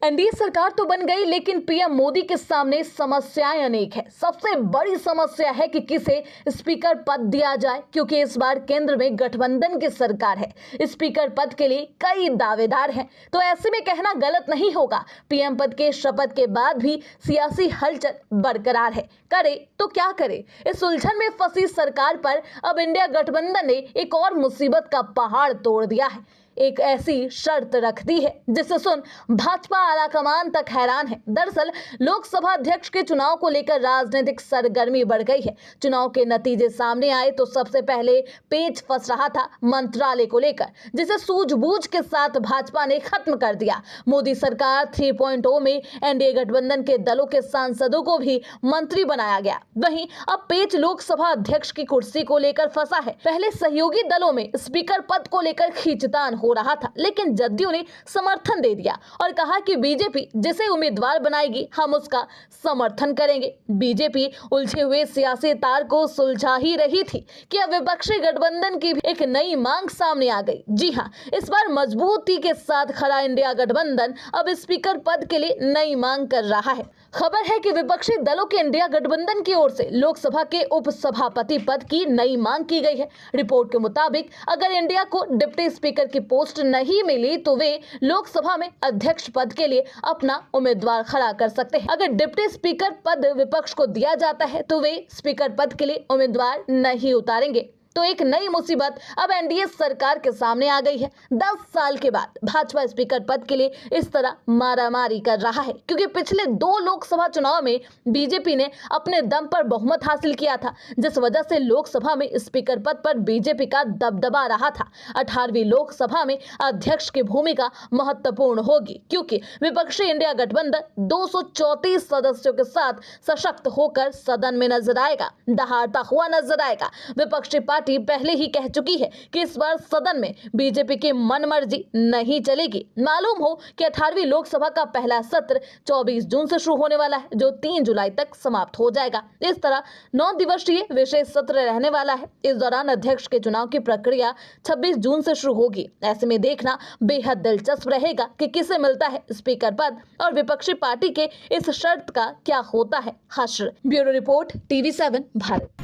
NDA सरकार तो बन गई, लेकिन पीएम मोदी के सामने समस्याएं अनेक है। सबसे बड़ी समस्या है कि किसे स्पीकर पद दिया जाए, क्योंकि इस बार केंद्र में गठबंधन की सरकार है। स्पीकर पद के लिए कई दावेदार हैं, तो ऐसे में कहना गलत नहीं होगा। पीएम पद के शपथ के बाद भी सियासी हलचल बरकरार है। करे तो क्या करे, इस उलझन में फंसी सरकार पर अब इंडिया गठबंधन ने एक और मुसीबत का पहाड़ तोड़ दिया है। एक ऐसी शर्त रख दी है जिसे सुन भाजपा आलाकमान तक हैरान है। दरअसल लोकसभा अध्यक्ष के चुनाव को लेकर राजनीतिक सरगर्मी बढ़ गई है। चुनाव के नतीजे सामने आए तो सबसे पहले पेच फंस रहा था मंत्रालय को लेकर, जिसे सूझबूझ के साथ भाजपा ने खत्म कर दिया। मोदी सरकार 3.0 में एनडीए गठबंधन के दलों के सांसदों को भी मंत्री बनाया गया। वहीं अब पेच लोकसभा अध्यक्ष की कुर्सी को लेकर फंसा है। पहले सहयोगी दलों में स्पीकर पद को लेकर खींचतान हो रहा था, लेकिन जदयू ने समर्थन दे दिया और कहा कि बीजेपी जिसे उम्मीदवार बनाएगी हम उसका समर्थन करेंगे। बीजेपी उलझे हुए सियासी तार को सुलझा ही रही थी कि अब विपक्षी गठबंधन की भी एक नई मांग सामने आ गई। जी हां, इस बार मजबूती के साथ खड़ा इंडिया गठबंधन अब स्पीकर पद के लिए नई मांग कर रहा है। खबर है कि विपक्षी दलों के इंडिया गठबंधन की ओर से लोकसभा के उपसभापति पद की नई मांग की गई है। रिपोर्ट के मुताबिक अगर इंडिया को डिप्टी स्पीकर की पोस्ट नहीं मिली तो वे लोकसभा में अध्यक्ष पद के लिए अपना उम्मीदवार खड़ा कर सकते हैं। अगर डिप्टी स्पीकर पद विपक्ष को दिया जाता है तो वे स्पीकर पद के लिए उम्मीदवार नहीं उतारेंगे। तो एक नई मुसीबत अब एनडीए सरकार के सामने आ गई है। 10 साल के बाद भाजपा स्पीकर पद के लिए इस तरह मारामारी कर रहा है, क्योंकि पिछले 2 लोकसभा चुनाव में बीजेपी ने अपने दम पर बहुमत हासिल किया था, जिस वजह से लोकसभा में स्पीकर पद पर बीजेपी का दबदबा रहा था। 18वीं लोकसभा में अध्यक्ष की भूमिका महत्वपूर्ण होगी, क्योंकि विपक्षी इंडिया गठबंधन 234 सदस्यों के साथ सशक्त होकर सदन में नजर आएगा, दहाड़ता हुआ नजर आएगा। विपक्षी पार्टी पहले ही कह चुकी है कि इस बार सदन में बीजेपी की मनमर्जी नहीं चलेगी। मालूम हो कि 18वीं लोकसभा का पहला सत्र 24 जून से शुरू होने वाला है, जो 3 जुलाई तक समाप्त हो जाएगा। इस तरह 9 दिवसीय विशेष सत्र रहने वाला है। इस दौरान अध्यक्ष के चुनाव की प्रक्रिया 26 जून से शुरू होगी। ऐसे में देखना बेहद दिलचस्प रहेगा कि किसे मिलता है स्पीकर पद और विपक्षी पार्टी के इस शर्त का क्या होता है हश्र। Bureau report, TV7 Bharat.